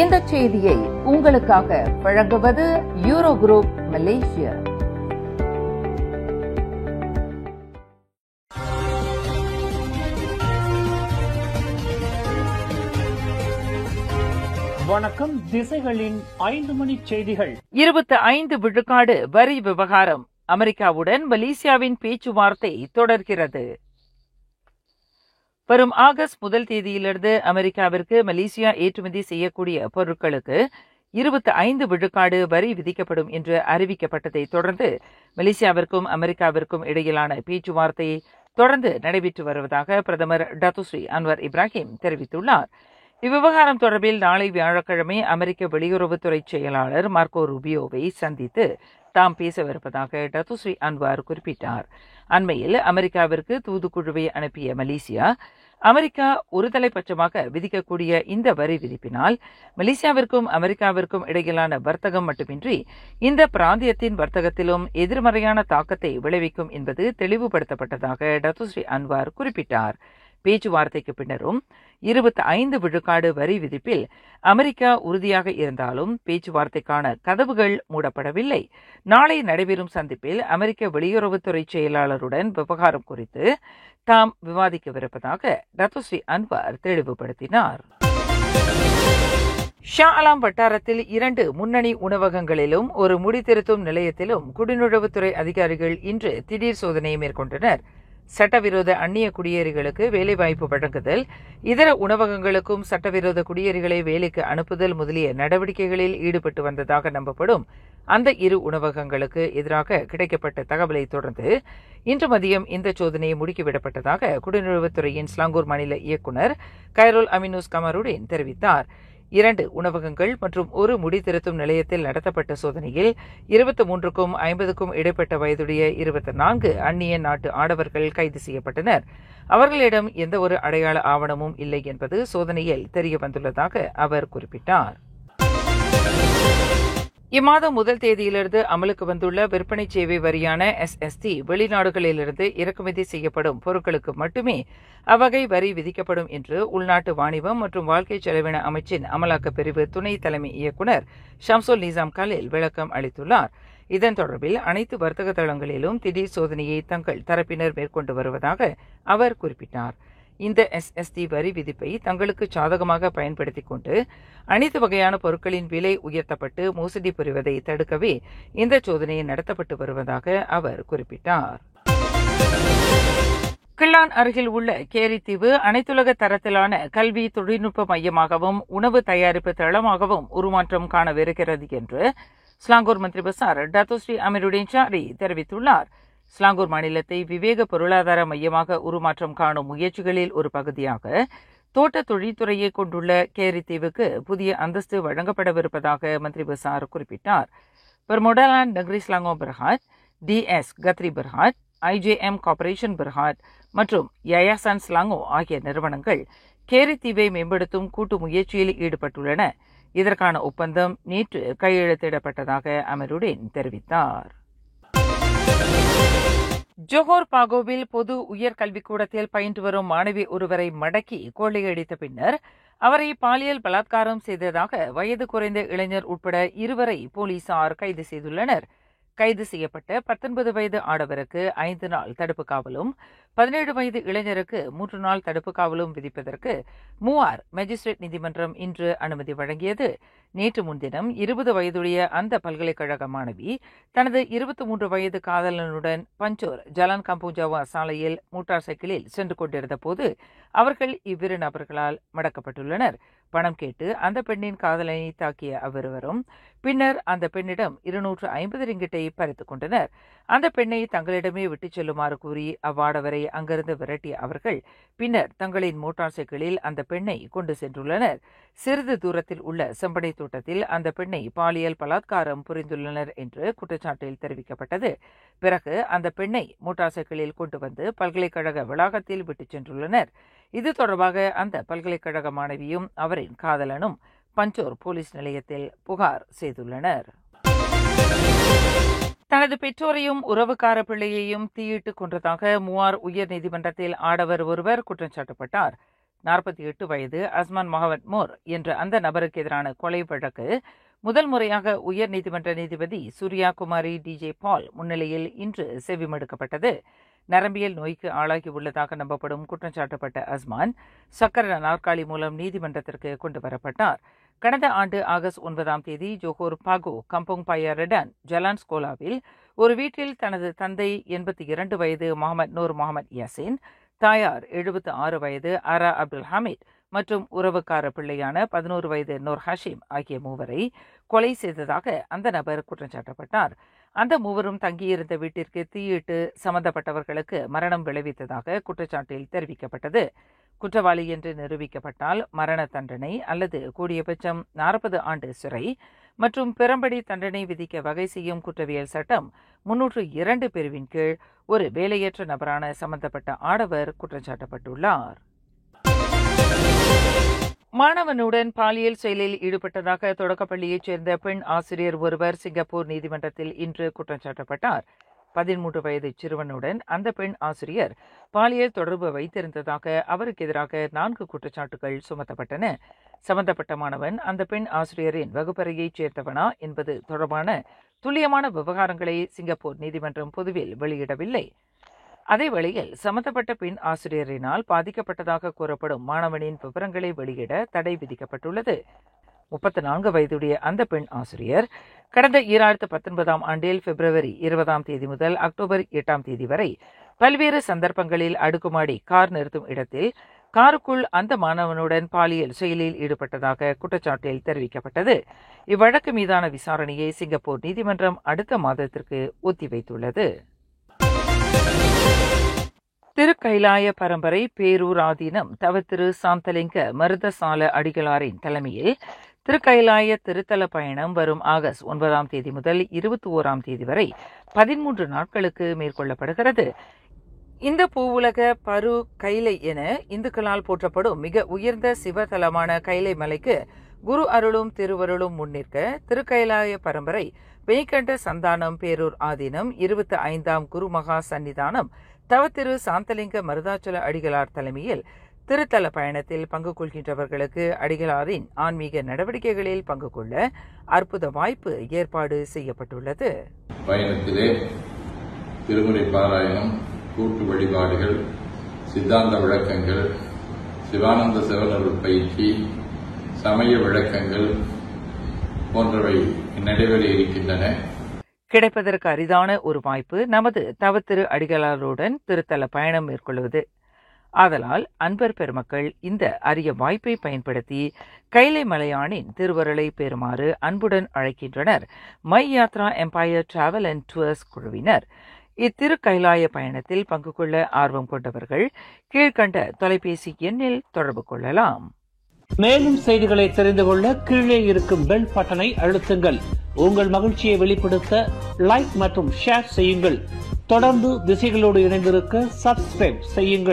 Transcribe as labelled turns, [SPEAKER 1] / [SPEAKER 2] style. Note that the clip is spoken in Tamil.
[SPEAKER 1] இந்த செய்தியை உங்களுக்காக வழங்குவது யூரோ குரூப் மலேசியா.
[SPEAKER 2] வணக்கம். திசைகளின் 5 மணி செய்திகள்.
[SPEAKER 1] 25 விழுக்காடு வரி விவகாரம். அமெரிக்காவுடன் மலேசியாவின் பேச்சுவார்த்தை தொடர்கிறது. வரும் ஆகஸ்ட் 1 தேதியிலிருந்து அமெரிக்காவிற்கு மலேசியா ஏற்றுமதி செய்யக்கூடிய பொருட்களுக்கு 25 விழுக்காடு வரி விதிக்கப்படும் என்று அறிவிக்கப்பட்டதை தொடர்ந்து மலேசியாவிற்கும் அமெரிக்காவிற்கும் இடையிலான பேச்சுவார்த்தை தொடர்ந்து நடைபெற்று வருவதாக பிரதமர் டத்துஸ்ரீ அன்வர் இப்ராஹிம் தெரிவித்துள்ளார். இவ்விவகாரம் தொடர்பில் நாளை வியாழக்கிழமை அமெரிக்க வெளியுறவுத்துறை செயலாளர் மார்க்கோ ரூபியோவை சந்தித்து தாம் பேசவிருப்பதாக டத்துஸ்ரீ அன்வார் குறிப்பிட்டார். அண்மையில் அமெரிக்காவிற்கு தூதுக்குழுவை அனுப்பிய மலேசியா, அமெரிக்கா ஒருதலைபட்சமாக விதிக்கக்கூடிய இந்த வரி விதிப்பினால் மலேசியாவிற்கும் அமெரிக்காவிற்கும் இடையிலான வர்த்தகம் மட்டுமின்றி இந்த பிராந்தியத்தின் வர்த்தகத்திலும் எதிர்மறையான தாக்கத்தை விளைவிக்கும் என்பது தெளிவுபடுத்தப்பட்டதாக டத்துஸ்ரீ அன்வார் குறிப்பிட்டார். பேச்சுவார்த்தைக்கு பின்னரும் 25 விழுக்காடு வரி விதிப்பில் அமெரிக்கா உறுதியாக இருந்தாலும் பேச்சுவார்த்தைக்கான கதவுகள் மூடப்படவில்லை. நாளை நடைபெறும் சந்திப்பில் அமெரிக்க வெளியுறவுத்துறை செயலாளருடன் விவகாரம் குறித்து தாம் விவாதிக்கவிருப்பதாக டத்துஸ்ரீ அன்வார் தெளிவுபடுத்தினார். ஷா அலாம் வட்டாரத்தில் 2 முன்னணி உணவகங்களிலும் ஒரு முடித்திருத்தும் நிலையத்திலும் குடிநுழைவுத்துறை அதிகாரிகள் இன்று திடீர் சோதனையை மேற்கொண்டனர். சட்டவிரோத அந்நிய குடியேறிகளுக்கு வேலைவாய்ப்பு வழங்குதல், இதர உணவகங்களுக்கும் சட்டவிரோத குடியேறிகளை வேலைக்கு அனுப்புதல் முதலிய நடவடிக்கைகளில் ஈடுபட்டு வந்ததாக நம்பப்படும் அந்த 2 உணவகங்களுக்கு எதிராக கிடைக்கப்பட்ட தகவலை தொடர்ந்து இன்று மதியம் இந்த சோதனை முடுக்கிவிடப்பட்டதாக குடிநுழைவுத்துறையின் ஸ்லாங்கூர் மாநில இயக்குநர் கைரோல் அமினூஸ் கமருடின் தெரிவித்தார். 2 உணவகங்கள் மற்றும் ஒரு முடித்திருத்தும் நிலையத்தில் நடத்தப்பட்ட சோதனையில் 23க்கும் 50க்கும் இடைப்பட்ட வயதுடைய 24 அந்நிய நாட்டு ஆடவர்கள் கைது செய்யப்பட்டனர். அவர்களிடம் எந்த ஒரு அடையாள ஆவணமும் இல்லை என்பது சோதனையில் தெரியவந்துள்ளதாக அவர் குறிப்பிட்டார். இம்மாதம் 1 தேதியிலிருந்து அமலுக்கு வந்துள்ள விற்பனை சேவை வரியான SST வெளிநாடுகளிலிருந்து இறக்குமதி செய்யப்படும் பொருட்களுக்கு மட்டுமே அவ்வகை வரி விதிக்கப்படும் என்று உள்நாட்டு வாணிபம் மற்றும் வாழ்க்கை செலவின அமைச்சின் அமலாக்க பிரிவு துணை தலைமை இயக்குநர் ஷம்சுல் நிசாம் கலில் விளக்கம் அளித்துள்ளார். இதன் தொடர்பில் அனைத்து வர்த்தக தளங்களிலும் திடீர் சோதனையை தங்கள் தரப்பினர் மேற்கொண்டு வருவதாக அவர் குறிப்பிட்டார். இந்த SST வரி விதிப்பை தங்களுக்கு சாதகமாக பயன்படுத்திக் கொண்டு அனைத்து வகையான பொருட்களின் விலை உயர்த்தப்பட்டு மோசடி புரிவதை தடுக்கவே இந்த சோதனை நடத்தப்பட்டு வருவதாக அவர் குறிப்பிட்டார். கிள்ளான் அருகில் உள்ள கேரித்தீவு அனைத்துலக தரத்திலான கல்வி தொழில்நுட்ப மையமாகவும் உணவு தயாரிப்பு தளமாகவும் உருமாற்றம் காணவிருக்கிறது என்று ஸ்லாங்கூர் மந்திரி பசார் டத்துஸ்ரீ அமீருடின் ஷாரி தெரிவித்துள்ளார். ஸ்லாங்கூர் மாநிலத்தை விவேக பொருளாதார மையமாக உருமாற்றம் காணும் முயற்சிகளில் ஒரு பகுதியாக தோட்ட தொழில்துறையை கொண்டுள்ள கேரித்தீவுக்கு புதிய அந்தஸ்து வழங்கப்படவிருப்பதாக மந்திரி பசார் குறிப்பிட்டார். Permodalan Negeri Selangor Berhad, DS கத்ரி பெர்ஹாட், IJM கார்ப்பரேஷன் பெர்ஹாட் மற்றும் யயாசான் ஸ்லாங்கோ ஆகிய நிறுவனங்கள் கேரித்தீவை மேம்படுத்தும் கூட்டு முயற்சியில் ஈடுபட்டுள்ளன. இதற்கான ஒப்பந்தம் நேற்று கையெழுத்திடப்பட்டதாக அமருடின் தெரிவித்தார். ஜோஹோர் பாகோவில் பொது உயர்கல்விக்கூடத்தில் பயின்று வரும் மாணவி ஒருவரை மடக்கி கொள்ளையடித்த பின்னர் அவரை பாலியல் பலாத்காரம் செய்ததாக வயது குறைந்த இளைஞர் உட்பட 2 போலீசார் கைது செய்துள்ளனர். கைது செய்யப்பட்ட 19 வயது ஆடவருக்கு 5 நாள் தடுப்பு காவலும் 17 வயது இளைஞருக்கு 3 நாள் தடுப்பு காவலும் விதிப்பதற்கு மூவார் மேஜிஸ்ட்ரேட் நீதிமன்றம் இன்று அனுமதி வழங்கியது. நேற்று முன்தினம் 20 வயதுடைய அந்த பல்கலைக்கழக மாணவி தனது 23 வயது காதலனுடன் பஞ்சோர் ஜலான் கம்பூஜாவா சாலையில் மோட்டார் சைக்கிளில் சென்று கொண்டிருந்த போது அவர்கள் இவ்விரு நபர்களால் மடக்கப்பட்டுள்ளனர். பணம் கேட்டு அந்த பெண்ணின் காதலனை தாக்கிய அவ்விருவரும் பின்னர் அந்த பெண்ணிடம் 250 ரிங்கிட்டை பறித்துக் கொண்டனர். அந்த பெண்ணை தங்களிடமே விட்டுச் செல்லுமாறு கூறி அவ்வாடவரை அங்கிருந்து விரட்டிய அவர்கள் பின்னர் தங்களின் மோட்டார் சைக்கிளில் அந்த பெண்ணை கொண்டு சென்றுள்ளனர். சிறிது தூரத்தில் உள்ள செம்படை தோட்டத்தில் அந்த பெண்ணை பாலியல் பலாத்காரம் புரிந்துள்ளனர் என்று குற்றச்சாட்டில் தெரிவிக்கப்பட்டது. பிறகு அந்த பெண்ணை மோட்டார் சைக்கிளில் கொண்டு வந்து பல்கலைக்கழக வளாகத்தில் விட்டுச் சென்றுள்ளனர். இது தொடர்பாக அந்த பல்கலைக்கழக மாணவியும் அவரின் காதலனும் பஞ்சோர் போலீஸ் நிலையத்தில் புகார் செய்துள்ளனர். தனது பெற்றோரையும் உறவுக்கார பிள்ளையையும் தீயிட்டு கொன்றதாக மூவார் உயர் நீதிமன்றத்தில் ஆடவர் ஒருவர் குற்றம் சாட்டப்பட்டார். 48 வயது அஸ்மான் முகமது மோர் என்ற அந்த நபருக்கு எதிரான கொலை வழக்கு முதல் முறையாக உயர் நீதிமன்ற நீதிபதி சூர்யா குமாரி டிஜே பால் முன்னிலையில் இன்று செவிமடுக்கப்பட்டது. நரம்பியல் நோய்க்கு ஆளாகி உள்ளதாக நம்பப்படும் குற்றம் சாட்டப்பட்ட அஸ்மான் சக்கர நாற்காலி மூலம் நீதிமன்றத்திற்கு கொண்டு வரப்பட்டார். கடந்த ஆண்டு ஆகஸ்ட் 9ஆம் தேதி ஜோஹோர் பாகோ கம்போங் பாயா ரெடான் ஜலான் ஸ்கோலாவில் ஒரு வீட்டில் தனது தந்தை 82 வயது முகமது நூர் முகமது யாசின், தாயார் 76 வயது அரா அப்துல் ஹமீத் மற்றும் உறவுக்கார பிள்ளையான 11 வயது நூர் ஹஷீம் ஆகிய மூவரை கொலை செய்ததாக அந்த நபர் குற்றம் சாட்டப்பட்டார். அந்த மூவரும் தங்கியிருந்த வீட்டிற்கு தீயிட்டு சம்பந்தப்பட்டவர்களுக்கு மரணம் விளைவித்ததாக குற்றச்சாட்டில் தெரிவிக்கப்பட்டது. குற்றவாளி என்று நிரூபிக்கப்பட்டால் மரண தண்டனை அல்லது கூடியபட்சம் 40 ஆண்டு சிறை மற்றும் பிறம்படி தண்டனை விதிக்க வகை செய்யும் குற்றவியல் சட்டம் 302 பிரிவின் கீழ் ஒரு வேலையற்ற நபரான சம்பந்தப்பட்ட ஆடவர் குற்றம் சாட்டப்பட்டுள்ளார். மாணவனுடன் பாலியல் செயலில் ஈடுபட்டதாக தொடக்கப்பள்ளியைச் சேர்ந்த பெண் ஆசிரியர் ஒருவர் சிங்கப்பூர் நீதிமன்றத்தில் இன்று குற்றம் சாட்டப்பட்டார். 13 வயது சிறுவனுடன் அந்த பெண் ஆசிரியர் பாலியல் தொடர்பு வைத்திருந்ததாக அவருக்கு எதிராக 4 குற்றச்சாட்டுகள் சுமத்தப்பட்டன. சம்பந்தப்பட்ட மாணவன் அந்த பெண் ஆசிரியரின் வகுப்பறையைச் சேர்ந்தவனா என்பது தொடர்பான துல்லியமான விவகாரங்களை சிங்கப்பூர் நீதிமன்றம் பொதுவில் வெளியிடவில்லை. அதேவேளையில் சம்பந்தப்பட்ட பெண் ஆசிரியரினால் பாதிக்கப்பட்டதாக கூறப்படும் மாணவனின் விவரங்களை வெளியிட தடை விதிக்கப்பட்டுள்ளது. 34 வயதுடைய அந்த பெண் ஆசிரியர் கடந்த 2019ஆம் ஆண்டில் பிப்ரவரி 20ஆம் தேதி முதல் அக்டோபர் 8ஆம் தேதி வரை பல்வேறு சந்தர்ப்பங்களில் அடுக்குமாடி கார் நிறுத்தும் இடத்தில் காருக்குள் அந்த மாணவனுடன் பாலியல் செயலில் ஈடுபட்டதாக குற்றச்சாட்டில் தெரிவிக்கப்பட்டது. இவ்வழக்கு மீதான விசாரணையை சிங்கப்பூர் நீதிமன்றம் அடுத்த மாதத்திற்கு ஒத்திவைத்துள்ளது. திருக்கைலாய பரம்பரை பேரூர் ஆதீனம் தவத்திரு சாந்தலிங்க மருதசால அடிகளாரின் தலைமையில் திருக்கைலாய திருத்தல பயணம் வரும் ஆகஸ்ட் 9ஆம் தேதி முதல் 21ஆம் தேதி வரை 13 நாட்களுக்கு மேற்கொள்ளப்படுகிறது. இந்த பூவுலக பரு கைலை என இந்துக்களால் போற்றப்படும் மிக உயர்ந்த சிவதலமான கைலை மலைக்கு குரு அருளும் திருவருளும் முன்னிற்க திருக்கைலாய பரம்பரை வெய்கண்ட சந்தானம் பேரூர் ஆதீனம் 25ஆம் குருமகா சன்னிதானம் தவத்திரு சாந்தலிங்க மருதாச்சல அடிகளார் தலைமையில் திருத்தல பயணத்தில் பங்கு கொள்கின்றவர்களுக்கு அடிகளாரின் ஆன்மீக நடவடிக்கைகளில் பங்கு கொள்ள அற்புத வாய்ப்பு ஏற்பாடு செய்யப்பட்டுள்ளது.
[SPEAKER 3] பயணத்திலே திருமுறை பாராயணம், கூட்டு வழிபாடுகள், சித்தாந்த விளக்கங்கள், சிவானந்த சிவனருள் பயிற்சி, சமய விளக்கங்கள் போன்றவை நடைபெற இருக்கின்றன.
[SPEAKER 1] கிடைப்பதற்கு அரிதான ஒரு வாய்ப்பு நமது தவத்திரு அடிகளாருடன் திருத்தல பயணம் மேற்கொள்வது. ஆதலால் அன்பர் பெருமக்கள் இந்த அரிய வாய்ப்பை பயன்படுத்தி கைலை மலையானின் திருவருளை பெறுமாறு அன்புடன் அழைக்கின்றனர் my Yatra Empire travel and tours குழுவினர். இத்திரு கைலாய பயணத்தில் பங்கு கொள்ள ஆர்வம் கொண்டவர்கள் கீழ்கண்ட தொலைபேசி எண்ணில் தொடர்பு கொள்ளலாம்.
[SPEAKER 2] மேலும் செய்திகளை தெரிந்து கொள்ள கீழே இருக்கும் பெல் பட்டனை அழுத்துங்கள். உங்கள் மகிழ்ச்சியை வெளிப்படுத்த லைக் மற்றும் ஷேர் செய்யுங்கள். தொடர்ந்து திசைகளோடு இணைந்திருக்க சப்ஸ்கிரைப் செய்யுங்கள்.